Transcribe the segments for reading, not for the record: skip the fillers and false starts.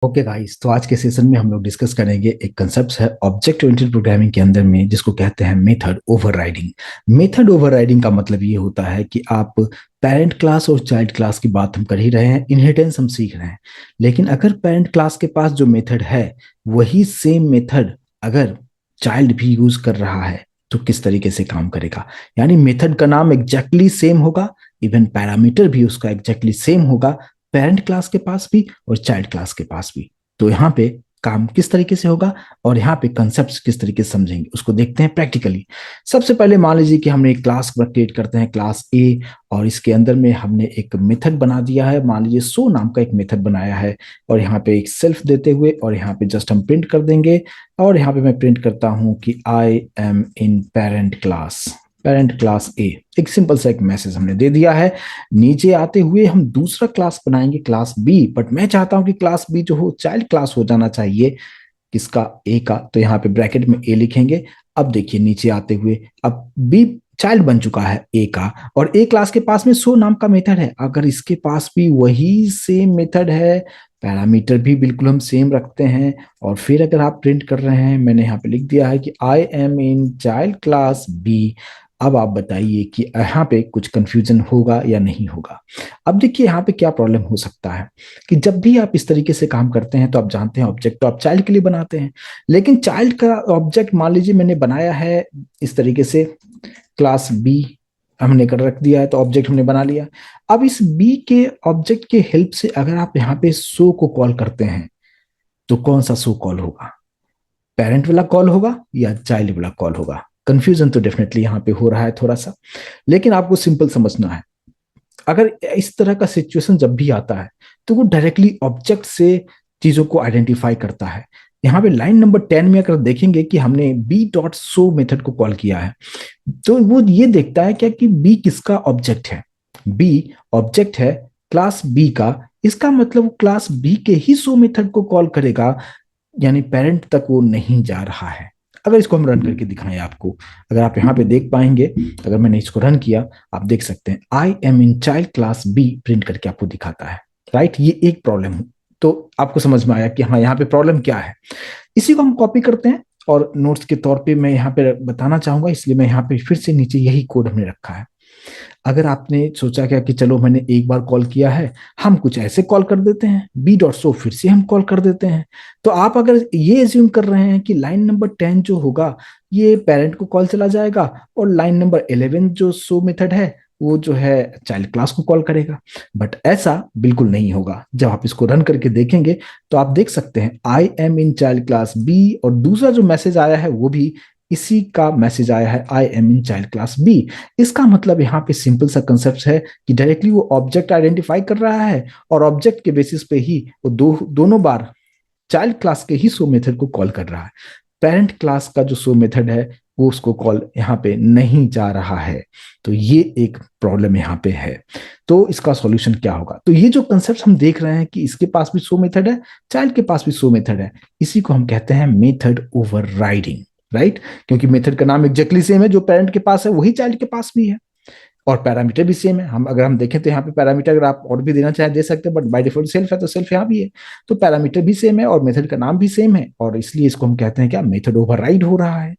Okay guys, तो आज के सेशन में हम लोग डिस्कस करेंगे एक कंसेप्ट है ऑब्जेक्ट ओरिएंटेड प्रोग्रामिंग के अंदर में, जिसको कहते हैं मेथड ओवरराइडिंग। मेथड ओवरराइडिंग का मतलब ये होता है कि आप पेरेंट क्लास और चाइल्ड क्लास की बात हम कर ही रहे हैं, इनहेरिटेंस हम सीख रहे हैं। लेकिन अगर पेरेंट क्लास के पास जो मेथड है वही सेम मेथड अगर चाइल्ड भी यूज कर रहा है तो किस तरीके से काम करेगा। यानी मेथड का नाम एग्जैक्टली सेम होगा, इवन पैरामीटर भी उसका एग्जैक्टली सेम होगा, पेरेंट क्लास के पास भी और चाइल्ड क्लास के पास भी। तो यहाँ पे काम किस तरीके से होगा और यहाँ पे कंसेप्ट किस तरीके से समझेंगे उसको देखते हैं प्रैक्टिकली। सबसे पहले मान लीजिए कि हमने एक क्लास क्रिएट करते हैं, क्लास ए, और इसके अंदर में हमने एक मेथड बना दिया है। मान लीजिए सो नाम का एक मेथड बनाया है और यहाँ पे एक सेल्फ देते हुए, और यहाँ पे जस्ट हम प्रिंट कर देंगे। और यहाँ पे मैं प्रिंट करता हूँ कि I am in parent class ए। एक सिंपल सा एक मैसेज हमने दे दिया है। नीचे आते हुए हम दूसरा क्लास बनाएंगे, क्लास बी, बट मैं चाहता हूं कि क्लास बी जो हो चाइल्ड क्लास हो जाना चाहिए किसका, ए का। तो यहाँ पे ब्रैकेट में ए लिखेंगे। अब देखिए नीचे आते हुए अब बी चाइल्ड बन चुका है ए का, और ए क्लास के पास में सो नाम का मेथड है। अगर इसके पास भी वही सेम मेथड है, पैरामीटर भी बिल्कुल हम सेम रखते हैं, और फिर अगर आप प्रिंट कर रहे हैं, मैंने यहाँ पे लिख दिया है कि I am in child class B. अब आप बताइए कि यहाँ पे कुछ कंफ्यूजन होगा या नहीं होगा। अब देखिए यहाँ पे क्या प्रॉब्लम हो सकता है कि जब भी आप इस तरीके से काम करते हैं तो आप जानते हैं ऑब्जेक्ट तो आप चाइल्ड के लिए बनाते हैं, लेकिन चाइल्ड का ऑब्जेक्ट मान लीजिए मैंने बनाया है इस तरीके से, क्लास बी हमने कर रख दिया है, तो ऑब्जेक्ट हमने बना लिया। अब इस बी के ऑब्जेक्ट के हेल्प से अगर आप यहाँ पे सो को कॉल करते हैं तो कौन सा सो कॉल होगा, पेरेंट वाला कॉल होगा या चाइल्ड वाला कॉल होगा। कंफ्यूजन तो डेफिनेटली यहाँ पे हो रहा है थोड़ा सा, लेकिन आपको सिंपल समझना है। अगर इस तरह का सिचुएशन जब भी आता है तो वो डायरेक्टली ऑब्जेक्ट से चीजों को आइडेंटिफाई करता है। यहाँ पे लाइन नंबर 10 में अगर देखेंगे कि हमने बी डॉट सो मेथड को कॉल किया है, तो वो ये देखता है क्या कि बी किसका ऑब्जेक्ट है। बी ऑब्जेक्ट है क्लास बी का, इसका मतलब वो क्लास बी के ही सो मेथड को कॉल करेगा, यानी पेरेंट तक वो नहीं जा रहा है। अगर इसको हम रन करके दिखाएं आपको, अगर आप यहाँ पे देख पाएंगे, अगर मैंने इसको रन किया, आप देख सकते हैं I am in child class B print करके आपको दिखाता है। राइट, ये एक प्रॉब्लम है। तो आपको समझ में आया कि हाँ यहाँ पे प्रॉब्लम क्या है। इसी को हम कॉपी करते हैं और नोट्स के तौर पे मैं यहाँ पे बताना चाहूंगा, इसलिए मैं यहाँ पे फिर से नीचे यही कोड हमने रखा है। अगर आपने सोचा क्या कि चलो मैंने एक बार कॉल किया है, हम कुछ ऐसे कॉल कर देते हैं बी डॉट सो, फिर से हम कॉल कर देते हैं, तो आप अगर ये एज्यूम कर रहे हैं कि लाइन नंबर 10 जो होगा ये पेरेंट को कॉल चला जाएगा, और लाइन नंबर 11 जो सो मेथड है वो जो है चाइल्ड क्लास को कॉल करेगा, बट ऐसा बिल्कुल नहीं होगा। जब आप इसको रन करके देखेंगे तो आप देख सकते हैं I am in child class B, और दूसरा जो मैसेज आया है वो भी इसी का मैसेज आया है, I am in child class B. इसका मतलब यहाँ पे सिंपल सा कंसेप्ट है कि डायरेक्टली वो ऑब्जेक्ट आइडेंटिफाई कर रहा है, और ऑब्जेक्ट के बेसिस पे ही वो दोनों बार चाइल्ड क्लास के ही सो मेथड को कॉल कर रहा है। पेरेंट क्लास का जो सो मेथड है वो उसको कॉल यहाँ पे नहीं जा रहा है। तो ये एक प्रॉब्लम यहाँ पे है। तो इसका सॉल्यूशन क्या होगा, तो ये जो कंसेप्ट हम देख रहे हैं कि इसके पास भी सो मेथड है, चाइल्ड के पास भी सो मेथड है, इसी को हम कहते हैं मेथड ओवरराइडिंग। राइट, क्योंकि मेथड का नाम एग्जैक्टली सेम है, जो पेरेंट के पास है वही चाइल्ड के पास भी है, और पैरामीटर भी सेम है। हम अगर हम देखें तो यहाँ पे पैरामीटर अगर आप और भी देना चाहे दे सकते हैं, बट बाय डिफॉल्ट सेल्फ है तो सेल्फ यहाँ भी है। तो पैरामीटर भी सेम है और मेथड का नाम भी सेम है, और इसलिए इसको हम कहते हैं क्या, मेथड ओवरराइड हो रहा है।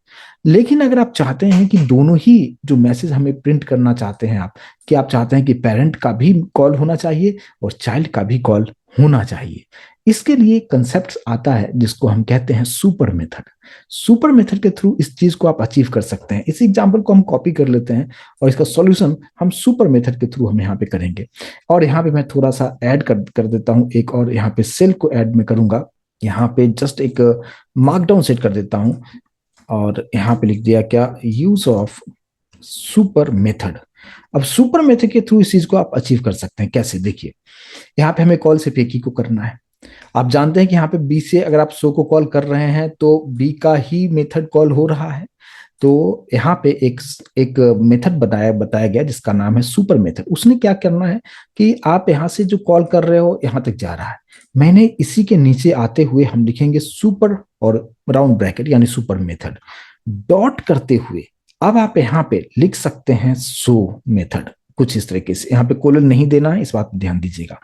लेकिन अगर आप चाहते हैं कि दोनों ही जो मैसेज हमें प्रिंट करना चाहते हैं आप, कि आप चाहते हैं कि पेरेंट का भी कॉल होना चाहिए और चाइल्ड का भी कॉल होना चाहिए, इसके लिए कंसेप्ट आता है जिसको हम कहते हैं सुपर मेथड। सुपर मेथड के थ्रू इस चीज को आप अचीव कर सकते हैं। इस एग्जांपल को हम कॉपी कर लेते हैं और इसका सॉल्यूशन हम सुपर मेथड के थ्रू हम यहाँ पे करेंगे। और यहाँ पे मैं थोड़ा सा ऐड कर देता हूँ एक, और यहाँ पे सेल को ऐड में करूंगा। यहाँ पे जस्ट एक मार्कडाउन सेट कर देता हूँ, और यहाँ पे लिख दिया क्या, यूज ऑफ सुपर मेथड। अब सुपर मेथड के थ्रू इस चीज को आप अचीव कर सकते हैं कैसे, देखिए यहाँ पे हमें कॉल सिर्फ एक ही को करना है। आप जानते हैं कि यहाँ पे बी से अगर आप सो को कॉल कर रहे हैं तो बी का ही मेथड कॉल हो रहा है। तो यहाँ पे एक एक मेथड बताया गया जिसका नाम है सुपर मेथड। उसने क्या करना है कि आप यहाँ से जो कॉल कर रहे हो यहाँ तक जा रहा है, मैंने इसी के नीचे आते हुए हम लिखेंगे सुपर और राउंड ब्रैकेट यानी सुपर मेथड डॉट करते हुए। अब आप यहाँ पे लिख सकते हैं सो मेथड कुछ इस तरीके से, यहाँ पे कोलन नहीं देना है, इस बात पर ध्यान दीजिएगा।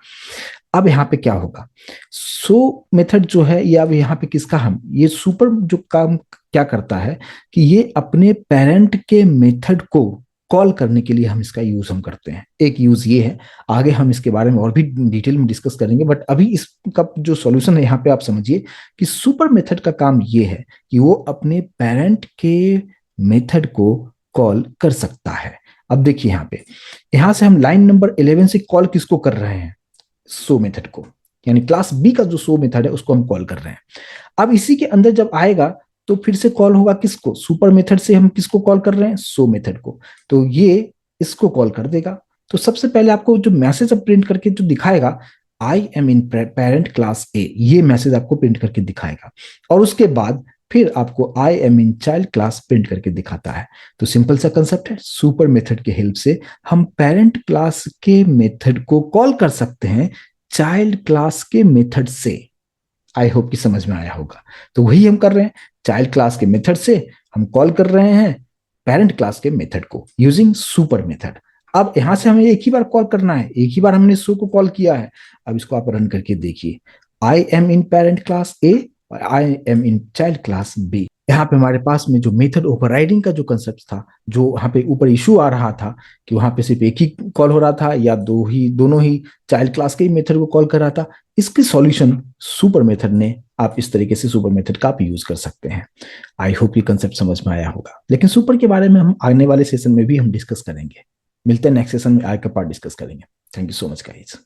अब यहाँ पे क्या होगा, सो मेथड जो है ये अब यहाँ पे किसका, हम ये सुपर जो काम क्या करता है कि ये अपने पेरेंट के मेथड को कॉल करने के लिए हम इसका यूज हम करते हैं। एक यूज ये है, आगे हम इसके बारे में और भी डिटेल में डिस्कस करेंगे, बट अभी इसका जो सॉल्यूशन है यहाँ पे आप समझिए कि सुपर मेथड का काम ये है कि वो अपने पेरेंट के मेथड को कॉल कर सकता है। अब देखिए यहाँ पे, यहां से हम लाइन नंबर 11 से कॉल किसको कर रहे हैं, सो मेथड को, यानी क्लास बी का जो सो मेथड है उसको हम कॉल कर रहे हैं। अब इसी के अंदर जब आएगा तो फिर से कॉल होगा किसको, सुपर मेथड से हम किसको कॉल कर रहे हैं, सो मेथड को, तो ये इसको कॉल कर देगा। तो सबसे पहले आपको जो मैसेज अब प्रिंट करके जो दिखाएगा, आई एम इन पेरेंट क्लास ए, ये मैसेज आपको प्रिंट करके दिखाएगा, और उसके बाद फिर आपको आई am in child class print करके दिखाता है। तो सिंपल सा कंसेप्ट है, सुपर मेथड के हेल्प से हम पेरेंट क्लास के मेथड को कॉल कर सकते हैं चाइल्ड क्लास के मेथड से। आई होप कि समझ में आया होगा। तो वही हम कर रहे हैं, चाइल्ड क्लास के मेथड से हम कॉल कर रहे हैं पेरेंट क्लास के मेथड को यूजिंग सुपर मेथड। अब यहां से हमें एक ही बार कॉल करना है, एक ही बार हमने सो को कॉल किया है। अब इसको आप रन करके देखिए, I am in parent class A और I am in child class B. यहाँ पे हमारे पास में जो मेथड ओवरराइडिंग का जो कंसेप्ट था, जो वहां पे ऊपर इशू आ रहा था कि वहां पे सिर्फ एक ही कॉल हो रहा था या दोनों ही चाइल्ड क्लास के ही मेथड को कॉल कर रहा था, इसके सॉल्यूशन सुपर मेथड ने, आप इस तरीके से सुपर मेथड का आप यूज कर सकते हैं। आई होप ये कंसेप्ट समझ में आया होगा, लेकिन सुपर के बारे में हम आने वाले सेशन में भी हम डिस्कस करेंगे। मिलते हैं नेक्स्ट सेशन में, आगे का पार्ट डिस्कस करेंगे। Thank you so much guys.